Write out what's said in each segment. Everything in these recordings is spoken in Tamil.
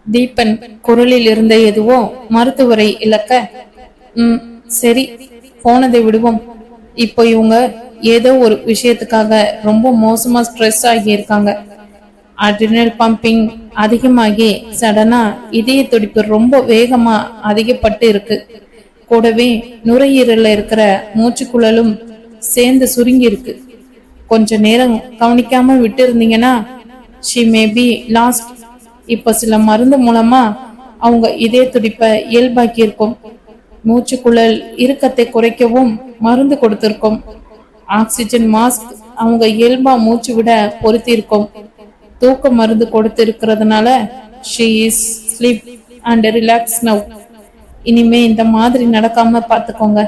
தீபன் குரலில் இருந்த எதுவோ மருத்துவரை இழக்க, சரி, போனதை விடுவோம். இப்போ இவங்க ஏதோ ஒரு விஷயத்துக்காக ரொம்ப மோசமா ஸ்ட்ரெஸ் ஆகி இருக்காங்க. அட்ரினல் பம்பிங் அதிகமாகி சடனா இதய துடிப்பு ரொம்ப வேகமா அதிகப்பட்டு இருக்கு. கூடவே நுரையீரல்ல இருக்கிற மூச்சுக்குழலும் சேர்ந்து சுருங்கி இருக்கு. கொஞ்ச நேரம் கவனிக்காம விட்டு இருந்தீங்கன்னா ஷி மே பி லாஸ்ட். இப்ப சில மருந்து மூலமா அவங்க இதய துடிப்பை இயல்பாக்கி இருக்கும். மூச்சுக்குழல் இறுக்கத்தை குறைக்கவும் மருந்து கொடுத்திருக்கும். ஆக்சிஜன் மாஸ்க் அவங்க இயல்பா மூச்சு விட பொருத்திருக்கும். தூக்க மருந்து கொடுத்து இருக்கிறதுனால she is sleep and relax now. இனிமே இந்த மாதிரி நடக்காம பாத்துக்கோங்க.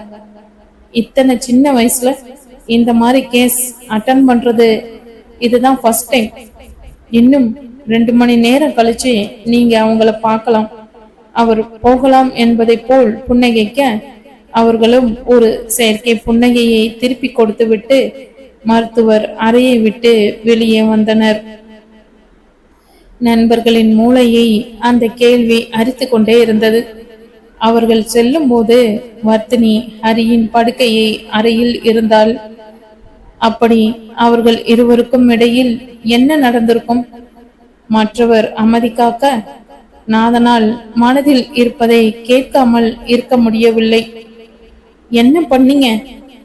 இத்தனை சின்ன வயசுல இந்த மாதிரி கேஸ் அட்டன் பண்றது இதுதான் ஃபர்ஸ்ட் டைம். இன்னும் 2 மணி நேரம் கழிச்சு நீங்க அவங்கள பார்க்கலாம். அவர் போகலாம் என்பதை போல் புன்னகைக்க, அவர்களும் ஒரு செயற்கை புன்னகையை திருப்பி கொடுத்து விட்டு மருத்துவர் அறையை விட்டு வெளியே வந்தனர். நண்பர்களின் மூளையை அந்த கேள்வி அரித்து கொண்டே இருந்தது. அவர்கள் செல்லும் போது வர்த்தினி ஹரியின் படுக்கையை அறையில் இருந்தால், அப்படி அவர்கள் இருவருக்கும் இடையில் என்ன நடந்திருக்கும்? மற்றவர் அமைதி காக்க நாதனால் மனதில் இருப்பதை கேட்காமல் இருக்க முடியவில்லை. என்ன பண்ணீங்க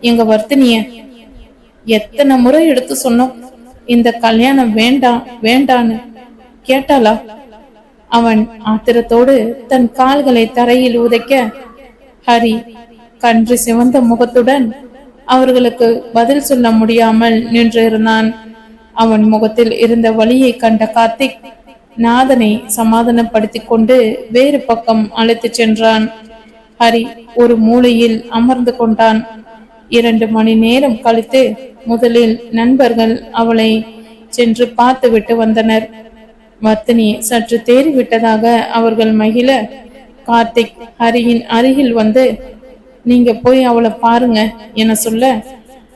எங்க வர்த்தினிய? எத்தனை முறை எடுத்து சொன்னோம் இந்த கல்யாணம் வேண்டாம் வேண்டான்னு. கேட்டாளா? அவன் ஆத்திரத்தோடு தன் கால்களை தரையில் உதைக்க, ஹரி கன்று சிவந்த முகத்துடன் அவர்களுக்கு பதில் சொல்ல முடியாமல் நின்றிருந்தான். அவன் முகத்தில் இருந்த வலியை கண்ட கார்த்திக் நாதனை சமாதானப்படுத்தி கொண்டு வேறு பக்கம் அழைத்து சென்றான். ஹரி ஒரு மூலையில் அமர்ந்து கொண்டான். 2 மணி நேரம் கழித்து முதலில் நண்பர்கள் அவளை சென்று பார்த்து விட்டு வந்தனர். வர்த்தினி சற்று தேறிவிட்டதாக அவர்கள் மகிழ, கார்த்திக் ஹரியின் அருகில் வந்து, நீங்க போய் அவளை பாருங்க என சொல்ல,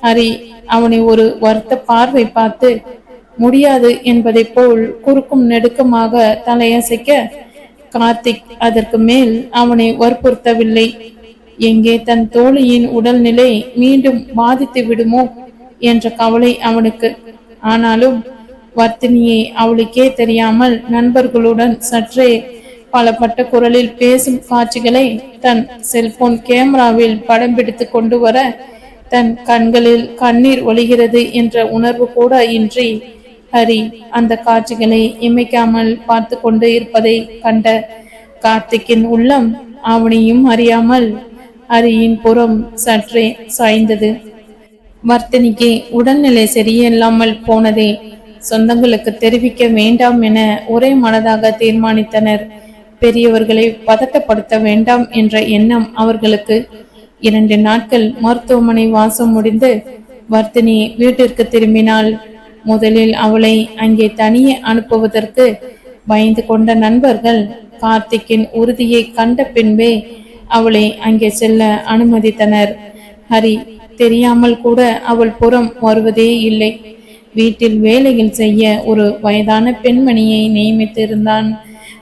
ஹரி அவனை ஒரு வருத்த பார்வை பார்த்து முடியாது என்பதை போல் குறுக்கும் நெடுக்குமாக தலையசைக்க, கார்த்திக் அதற்கு மேல் அவனை வற்புறுத்தவில்லை. எங்கே தன் தோழியின் உடல்நிலை மீண்டும் பாதித்து விடுமோ என்ற கவலை அவனுக்கு. ஆனாலும் வர்த்தினியை அவளுக்கே தெரியாமல் நண்பர்களுடன் சற்றே பலப்பட்ட குரலில் பேசும் காட்சிகளை தன் செல்போன் கேமராவில் படம் பிடித்து கொண்டு வர, தன் கண்களில் கண்ணீர் ஒழுகிறது என்ற உணர்வு கூட இன்றி ஹரி அந்த காட்சிகளை இமைக்காமல் பார்த்து கொண்டு இருப்பதை கண்ட கார்த்திக்கின் உள்ளம் அவனையும் அறியாமல் ஹரியின் புறம் சற்றே சாய்ந்தது. வர்த்தினிக்கு உடல்நிலை சரியில்லாமல் போனதை சொந்தங்களுக்கு தெரிவிக்க வேண்டாம் என ஒரே மனதாக தீர்மானித்தனர். பெரியவர்களை பதட்டப்படுத்த வேண்டாம் என்ற எண்ணம் அவர்களுக்கு. 2 நாட்கள் மருத்துவமனை வாசம் முடிந்து வர்த்தினி வீட்டிற்கு திரும்பினாள். முதலில் அவளை அங்கே தனியே அனுப்புவதற்கு பயந்து கொண்ட நண்பர்கள் கார்த்திக்கின் உறுதியை கண்ட பின்பே அவளை அங்கே செல்ல அனுமதித்தனர். ஹரி தெரியாமல் கூட அவள் புறம் வருவதே இல்லை. வீட்டில் வேலைகள் செய்ய ஒரு வயதான பெண்மணியை நியமித்திருந்தான்.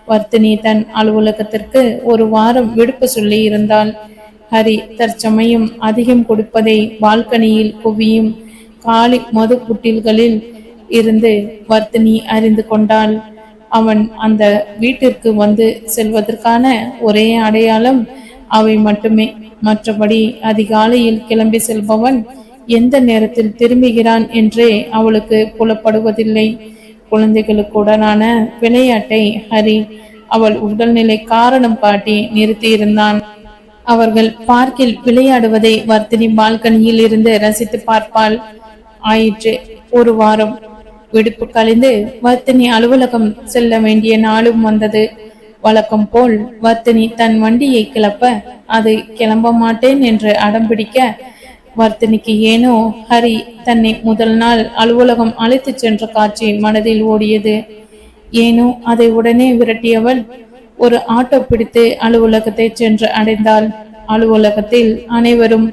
வர்த்தினி தன் அலுவலகத்திற்கு 1 வாரம் விடுப்பு சொல்லி இருந்தாள். ஹரி தற்சமயம் அதிகம் கொடுப்பதை பால்கனியில் குவியும் காலி மது புட்டில்களில் இருந்து வர்த்தினி அறிந்து கொண்டாள். அவன் அந்த வீட்டிற்கு வந்து செல்வதற்கான ஒரே அடையாளம் அவை மட்டுமே. மற்றபடி அதிகாலையில் கிளம்பி செல்பவன் எந்த நேரத்தில் திரும்புகிறான் என்றே அவளுக்கு புலப்படுவதில்லை. குழந்தைகளுக்குடனான விளையாட்டை ஹரி அவள் உடல்நிலை காரணம் காட்டி நிறுத்தியிருந்தான். அவர்கள் பார்க்கில் விளையாடுவதை வர்த்தினி பால்கனியில் இருந்து ரசித்து பார்ப்பாள். ஆயிற்று 1 வாரம். விடுப்பு கழிந்து வர்த்தினி அலுவலகம் செல்ல வேண்டிய நாளும் வந்தது. வழக்கம் போல் வர்த்தினி தன் வண்டியை கிளப்ப அது கிளம்ப மாட்டேன் என்று அடம்பிடிக்க, வர்த்தினிக்கு ஏனோ ஹரி தன்னை முதல் நாள் அலுவலகம் அழைத்து சென்ற காட்சி மனதில் ஓடியது. ஏனோ அதை உடனே விரட்டியவள் ஒரு ஆட்டோ பிடித்து அலுவலகத்தை சென்று அடைந்தாள். அலுவலகத்தில் அனைவரும்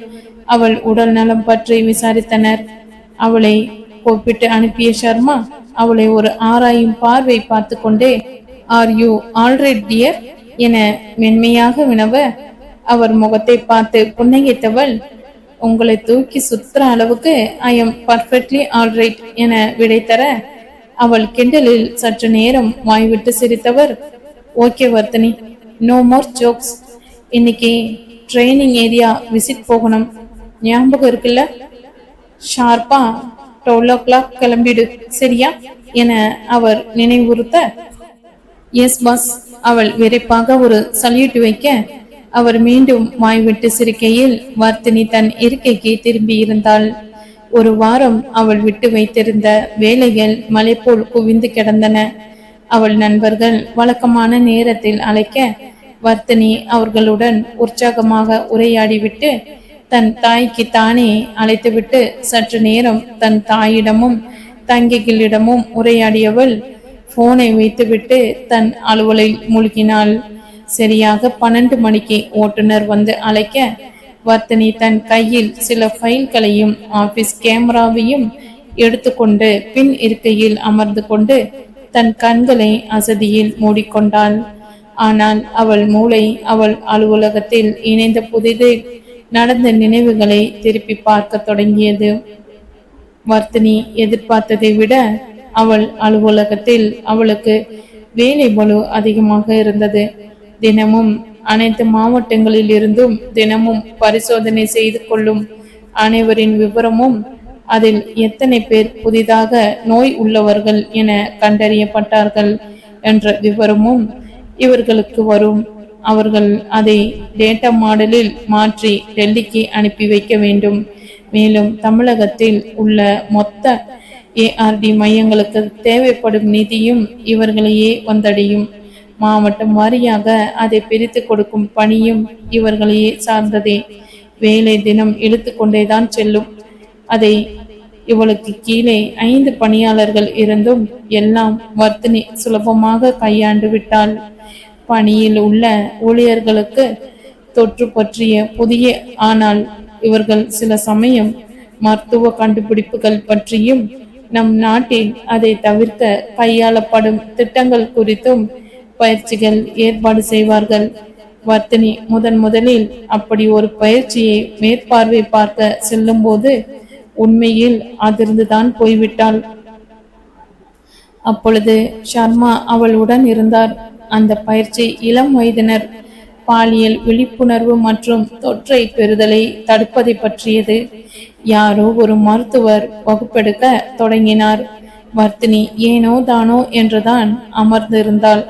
அவள் உடல் நலம் பற்றி விசாரித்தனர். அவளை கூப்பிட்டு அனுப்பிய சர்மா அவளை ஒரு ஆராயும் பார்வை பார்த்து கொண்டே, ஆர் யூ ஆல்ரைட் டியர் என மென்மையாக வினவ, அவர் முகத்தை பார்த்து புன்னகைத்தவள், உங்களை தூக்கி சுத்துற அளவுக்கு ஐ எம் பர்ஃபெக்ட்லி ஆல்ரைட் என விடை தர, அவள் கிண்டலில் சற்று நேரம் வாய்விட்டு சிரித்தவர், okay Vardhini, no more jokes. இன்னைக்கு ட்ரைனிங் ஏரியா விசிட் போகணும், ஞாபகம் இருக்குல்ல? ஷார்ப்பா 12 o'clock கிளம்பிடு, சரியா என அவர் நினைவுறுத்த, எஸ் பாஸ். அவள் விரைப்பாக ஒரு சல்யூட் வைக்க, அவர் மீண்டும் வாய்விட்டு சிரிக்கையில் வர்த்தினி தன் இருக்கைக்கு திரும்பி இருந்தாள். ஒரு வாரம் அவள் விட்டு வைத்திருந்த வேலைகள் மலை போல் குவிந்து கிடந்தன. அவள் நண்பர்கள் வழக்கமான நேரத்தில் அழைக்க வர்த்தினி அவர்களுடன் உற்சாகமாக உரையாடிவிட்டு தன் தாய்க்கு தானே அழைத்துவிட்டு சற்று நேரம் தன் தாயிடமும் தங்கிகளிடமும் உரையாடியவள் போனை வைத்துவிட்டு தன் அலுவலில் மூழ்கினாள். சரியாக 12 மணிக்கு ஓட்டுநர் வந்து அழைக்க வர்த்தினி தன் கையில் சில ஃபைல்களையும் ஆபீஸ் கேமராவையும் எடுத்துக்கொண்டு பின் இருக்கையில் அமர்ந்து கொண்டு தன் கண்களை அசதியில் மூடிக்கொண்டாள். ஆனால் அவள் மூளை அவள் அலுவலகத்தில் இணைந்த புதிதில் நடந்த நினைவுகளை திருப்பி பார்க்க தொடங்கியது. வர்த்தினி எதிர்பார்த்ததை விட அவள் அலுவலகத்தில் அவளுக்கு வேலை பளு அதிகமாக இருந்தது. தினமும் அனைத்து மாவட்டங்களில் இருந்தும் தினமும் பரிசோதனை செய்து கொள்ளும் அனைவரின் விவரமும், அதில் எத்தனை பேர் புதிதாக நோய் உள்ளவர்கள் என கண்டறியப்பட்டார்கள் என்ற விவரமும் இவர்களுக்கு வரும். அவர்கள் அதை டேட்டா மாடலில் மாற்றி டெல்லிக்கு அனுப்பி வைக்க வேண்டும். மேலும் தமிழகத்தில் உள்ள மொத்த ஏஆர்டி மையங்களுக்கு தேவைப்படும் நிதியும் இவர்களையே வந்தடையும். மாவட்டம் வாரியாக அதை பிரித்து கொடுக்கும் பணியும் இவர்களையே சார்ந்ததே. வேலை தினம் இழுத்து கொண்டேதான் செல்லும். அதை இவளுக்கு கீழே 5 பணியாளர்கள் இருந்தும் எல்லாம் வர்த்தினி சுலபமாக கையாண்டு விட்டாள். பணியில் உள்ள ஊழியர்களுக்கு தொற்று பற்றிய புதிய, ஆனால் இவர்கள் சில சமயம் மருத்துவ கண்டுபிடிப்புகள் பற்றியும் நம் நாட்டில் அதை தவிர்க்க கையாளப்படும் திட்டங்கள் குறித்தும் பயிற்சிகள் ஏற்பாடு செய்வார்கள். வர்த்தினி முதலில் அப்படி ஒரு பயிற்சியை மேற்பார்வை பார்க்க செல்லும் போது உண்மையில் அதிர்ந்துதான் போய்விட்டாள். அப்பொழுது ஷர்மா அவளுடன் இருந்தார். அந்த பயிற்சி இளம் வயதினர் பாலியல் விழிப்புணர்வு மற்றும் தொற்றை பெறுதலை தடுப்பதை பற்றியது. யாரோ ஒரு மருத்துவர் வகுப்பெடுக்க தொடங்கினார். வர்த்தினி ஏனோ தானோ என்றுதான் அமர்ந்திருந்தாள்.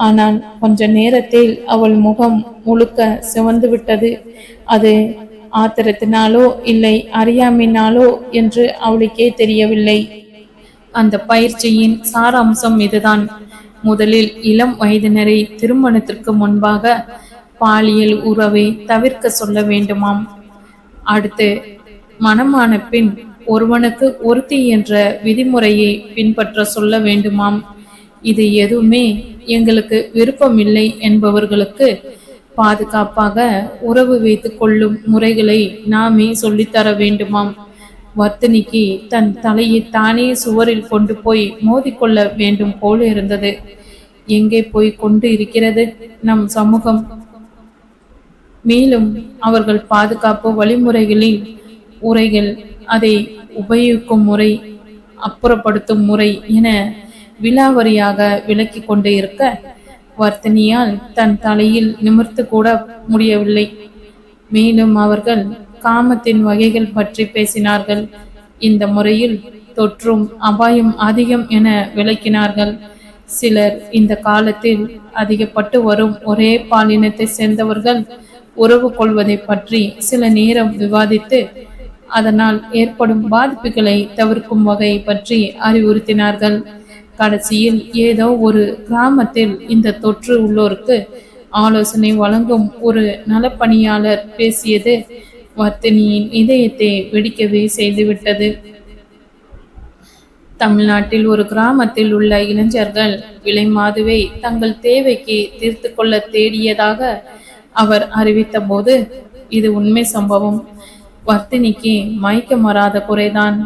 ஆனால் கொஞ்ச நேரத்தில் அவள் முகம் முழுக்க சிவந்து விட்டது. அது ஆத்திரத்தினாலோ இல்லை அறியாமையினாலோ என்று அவளுக்கே தெரியவில்லை. அந்த பயிற்சியின் சாராம்சம் இதுதான். முதலில் இளம் வயதினரை திருமணத்திற்கு முன்பாக பாலியல் உறவை தவிர்க்க சொல்ல வேண்டுமாம். அடுத்து மணமான பின் ஒருவனுக்கு ஒருத்தி என்ற விதிமுறையை பின்பற்ற சொல்ல வேண்டுமாம். இது எதுவுமே எங்களுக்கு விருப்பமில்லை என்பவர்களுக்கு பாதுகாப்பாக உறவு வைத்துக் கொள்ளும் முறைகளை நாமே சொல்லித்தர வேண்டுமாம். வர்த்தினிக்கு தன் தலையை தானே சுவரில் கொண்டு போய் மோதிக்கொள்ள வேண்டும் போல இருந்தது. எங்கே போய் கொண்டு இருக்கிறது நம் சமூகம்? மேலும் அவர்கள் பாதுகாப்பு வழிமுறைகளில் உரைகள், அதை உபயோகிக்கும் முறை, அப்புறப்படுத்தும் முறை என விலாவரியாக விளக்கி கொண்டு இருக்க வர்த்தினியால் தன் தலையில் நிமிர்த்து கூட முடியவில்லை. மேலும் அவர்கள் காமத்தின் வகைகள் பற்றி பேசினார்கள். இந்த முறையில் தொற்றும் அபாயம் அதிகம் என விளக்கினார்கள். சிலர் இந்த காலத்தில் அதிகப்பட்டு வரும் ஒரே பாலினத்தை சேர்ந்தவர்கள் உறவு கொள்வதை பற்றி சில நேரம் விவாதித்து அதனால் ஏற்படும் பாதிப்புகளை தவிர்க்கும் வகை பற்றி அறிவுறுத்தினார்கள். கடைசியில் ஏதோ ஒரு கிராமத்தில் இந்த தொற்று உள்ளோருக்கு ஆலோசனை வழங்கும் ஒரு நலப்பணியாளர் பேசியது வர்த்தினியின் இதயத்தை வெடிக்கவே செய்துவிட்டது. தமிழ்நாட்டில் ஒரு கிராமத்தில் உள்ள இளைஞர்கள் விலை மாதுவை தங்கள் தேவைக்கு தீர்த்து கொள்ள தேடியதாக அவர் அறிவித்த போது இது உண்மை சம்பவம். வர்த்தினிக்கு மயக்கம் வராத குறைதான்.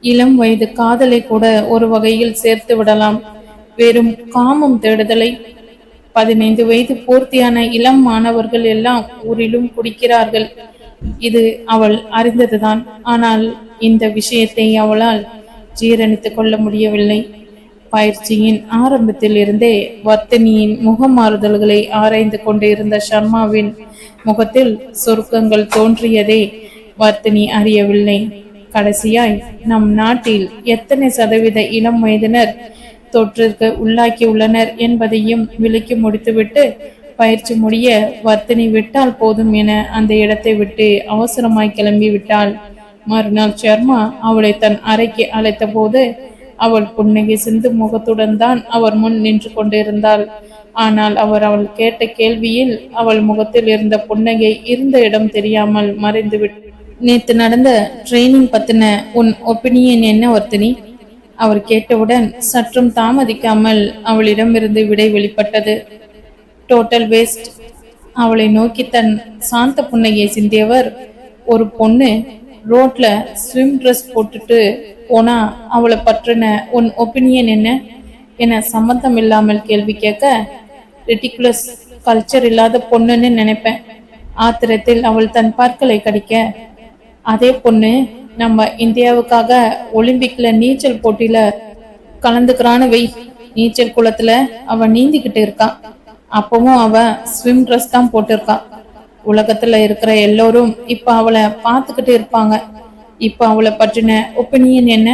இளம் வயது காதலை கூட ஒரு வகையில் சேர்த்து விடலாம். வெறும் காமம் தேடுதலை. 15 வயது பூர்த்தியான இளம் மாணவர்கள் எல்லாம் ஊரிலும் குடிக்கிறார்கள். இது அவள் அறிந்ததுதான். ஆனால் இந்த விஷயத்தை அவளால் ஜீரணித்துக் கொள்ள முடியவில்லை. பயிற்சியின் ஆரம்பத்தில் இருந்தே வர்த்தினியின் முகமாறுதல்களை ஆராய்ந்து கொண்டிருந்த சர்மாவின் முகத்தில் சுருக்கங்கள் தோன்றியதே வர்த்தினி அறியவில்லை. கடைசியாய் நம் நாட்டில் எத்தனை சதவீத இளம் வயதினர் தொற்றிற்கு உள்ளாக்கியுள்ளனர் என்பதையும் விலக்கி முடித்துவிட்டு பயிற்சி முடிய வர்த்தினி விட்டால் போதும் என அந்த இடத்தை விட்டு அவசரமாய் கிளம்பி விட்டாள். மறுநாள் சர்மா அவளை தன் அறைக்கு அழைத்த போது அவள் புன்னகை சிந்து முகத்துடன் தான் அவர் முன் நின்று கொண்டிருந்தாள். ஆனால் அவள் கேட்ட கேள்வியில் அவள் முகத்தில் இருந்த புன்னகை இருந்த இடம் தெரியாமல் மறைந்துவிட்டு, நேத்து நடந்த ட்ரெயினிங் பத்தின உன் ஒப்பீனியன் என்ன வர்த்தினி? அவர் கேட்டவுடன் சற்றும் தாமதிக்காமல் அவளிடமிருந்து விடை வெளிப்பட்டது. Total waste. அவளை நோக்கி தன் சாந்த புன்னகையை சிந்தியவர், ஒரு பொண்ணு ரோட்ல ஸ்விம் ட்ரெஸ் போட்டுட்டு போனா அவளை பற்றின உன் ஒப்பீனியன் என்ன என சம்மந்தம் இல்லாமல் கேள்வி கேட்க, ரிடிகுலஸ், கல்ச்சர் இல்லாத பொண்ணுன்னு நினைப்பேன். ஆத்திரத்தில் அவள் தன் பற்களை கடிக்க, அதே பொண்ணு நம்ம இந்தியாவுக்காக ஒலிம்பிக்ல நீச்சல் போட்டியில கலந்துக்கிறான்னு வை. நீச்சல் குளத்துல அவ நீந்திக்கிட்டு இருக்கான். அப்பவும் அவ ஸ்விம் ட்ரெஸ் தான் போட்டிருக்கான். உலகத்துல இருக்கிற எல்லோரும் இப்ப அவளை பார்த்துக்கிட்டு இருப்பாங்க. இப்ப அவளை பற்றின ஒப்பீனியன் என்ன?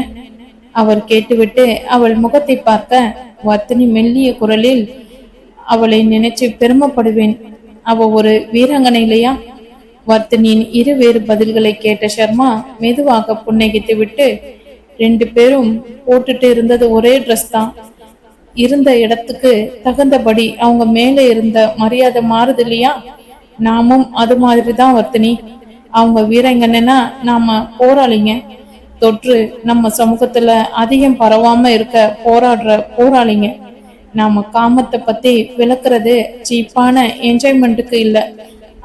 அவர் கேட்டுவிட்டு அவள் முகத்தை பார்க்க, வர்த்தினி மெல்லிய குரலில், அவளை நினைச்சு பெருமைப்படுவேன். அவ ஒரு வீராங்கனை இல்லையா? வர்த்தினியின் இருவேறு பதில்களை கேட்ட சர்மா மெதுவாக புன்னகைத்து விட்டு, 2 பேரும் போட்டுட்டு இருந்தது ஒரே ட்ரெஸ் தான். இருந்த இடத்துக்கு தகுந்தபடி அவங்க மேலே இருந்த மரியாதை மாறுது இல்லையா? நாமும் அது மாதிரிதான் வர்த்தினி. அவங்க வீரங்கன்னா நாம போராளிங்க. தொற்று நம்ம சமூகத்துல அதிகம் பரவாம இருக்க போராடுற போராளிங்க. நாம காமத்தை பத்தி விளக்குறது சீப்பான என்ஜாய்மெண்ட்டுக்கு இல்ல,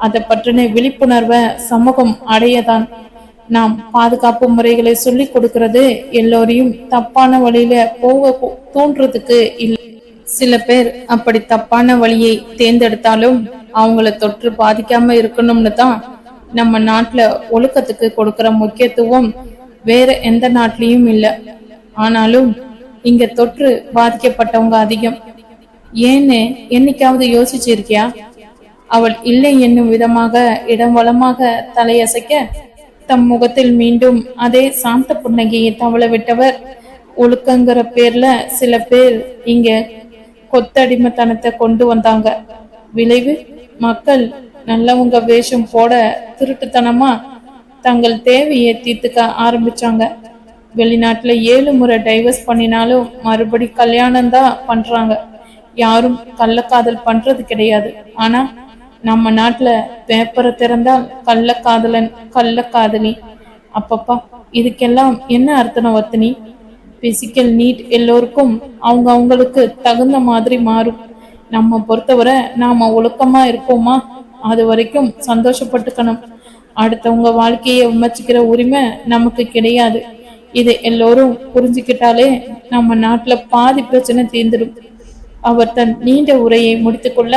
அதை பற்றின விழிப்புணர்வை சமூகம் அடையதான். நாம் பாதுகாப்பு முறைகளை சொல்லி கொடுக்கறது எல்லோரையும் தப்பான வழியில போக தோன்றதுக்கு இல்லை. சில பேர் அப்படி தப்பான வழியை தேர்ந்தெடுத்தாலும் அவங்கள தொற்று பாதிக்காம இருக்கணும்னு தான் நம்ம நாட்டுல ஒழுக்கத்துக்கு கொடுக்கிற முக்கியத்துவம் வேற எந்த நாட்டிலையும் இல்லை. ஆனாலும் இங்க தொற்று பாதிக்கப்பட்டவங்க அதிகம். ஏன்னு என்னைக்காவது யோசிச்சிருக்கியா? அவள் இல்லை என்னும் விதமாக இடம் வளமாக தலையசைக்க, தம் முகத்தில் மீண்டும் அதே சாந்த புன்னகையை தவள விட்டவர், ஒழுக்கங்கிற பேர்ல சில பேர் இங்க கொத்தடிமைத்தனத்தை கொண்டு வந்தாங்க. விளைவு, மக்கள் நல்லவங்க வேஷம் போட திருட்டுத்தனமா தங்கள் தேவையை தீர்த்துக்க ஆரம்பிச்சாங்க. வெளிநாட்டுல 7 முறை டைவர்ஸ் பண்ணினாலும் மறுபடி கல்யாணம் தான் பண்றாங்க. யாரும் கள்ளக்காதல் பண்றது கிடையாது. ஆனா நம்ம நாட்டுல பேப்பரை திறந்தால் கள்ளக்காதலன், கள்ளக்காதலி. அப்பப்பா, இதுக்கெல்லாம் என்ன அர்த்தம் வர்த்தினி? பிசிக்கல் நீட் எல்லோருக்கும் அவங்க அவங்களுக்கு தகுந்த மாதிரி மாறும். நம்ம பொறுத்தவரை நாம ஒழுக்கமா இருப்போமா, அது வரைக்கும் சந்தோஷப்பட்டுக்கணும். அடுத்தவங்க வாழ்க்கையை விமர்சிக்கிற உரிமை நமக்கு கிடையாது. இதை எல்லோரும் புரிஞ்சுக்கிட்டாலே நம்ம நாட்டுல பாதி பிரச்சனை தீர்ந்துடும். அவர் தன் நீண்ட உரையை முடித்துக்கொள்ள